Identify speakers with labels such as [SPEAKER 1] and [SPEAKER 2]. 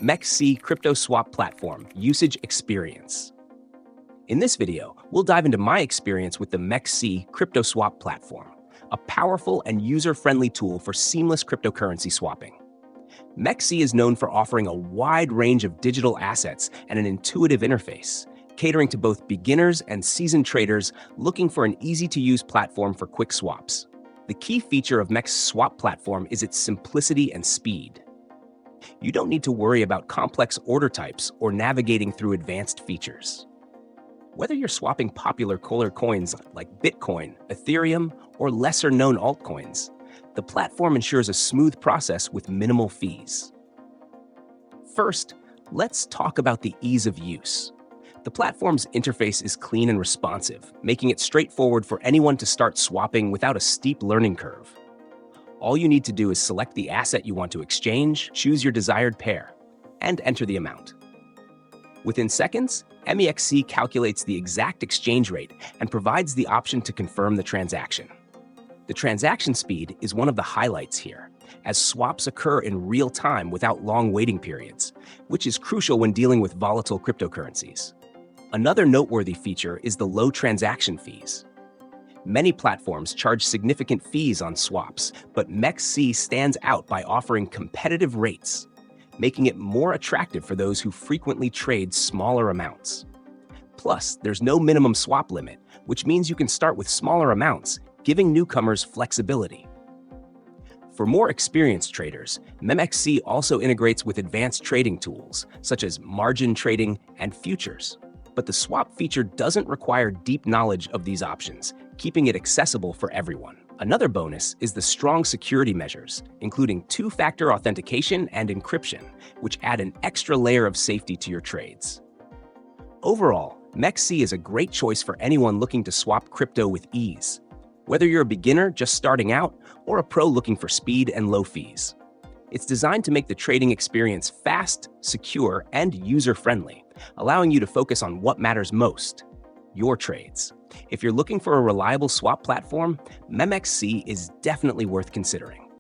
[SPEAKER 1] MEXC Crypto Swap Platform Usage Experience. In this video, we'll dive into my experience with the MEXC Crypto Swap Platform, a powerful and user-friendly tool for seamless cryptocurrency swapping. MEXC is known for offering a wide range of digital assets and an intuitive interface, catering to both beginners and seasoned traders looking for an easy-to-use platform for quick swaps. The key feature of MEXC Swap Platform is its simplicity and speed. You don't need to worry about complex order types or navigating through advanced features. Whether you're swapping popular coins like Bitcoin, Ethereum, or lesser-known altcoins, the platform ensures a smooth process with minimal fees. First, let's talk about the ease of use. The platform's interface is clean and responsive, making it straightforward for anyone to start swapping without a steep learning curve. All you need to do is select the asset you want to exchange, choose your desired pair, and enter the amount. Within seconds, MEXC calculates the exact exchange rate and provides the option to confirm the transaction. The transaction speed is one of the highlights here, as swaps occur in real time without long waiting periods, which is crucial when dealing with volatile cryptocurrencies. Another noteworthy feature is the low transaction fees. Many platforms charge significant fees on swaps, but MEXC stands out by offering competitive rates, making it more attractive for those who frequently trade smaller amounts. Plus, there's no minimum swap limit, which means you can start with smaller amounts, giving newcomers flexibility. For more experienced traders, MEXC also integrates with advanced trading tools, such as margin trading and futures. But the swap feature doesn't require deep knowledge of these options, keeping it accessible for everyone. Another bonus is the strong security measures, including two-factor authentication and encryption, which add an extra layer of safety to your trades. Overall, MEXC is a great choice for anyone looking to swap crypto with ease, whether you're a beginner just starting out or a pro looking for speed and low fees. It's designed to make the trading experience fast, secure, and user-friendly, allowing you to focus on what matters most: your trades. If you're looking for a reliable swap platform, MEXC is definitely worth considering.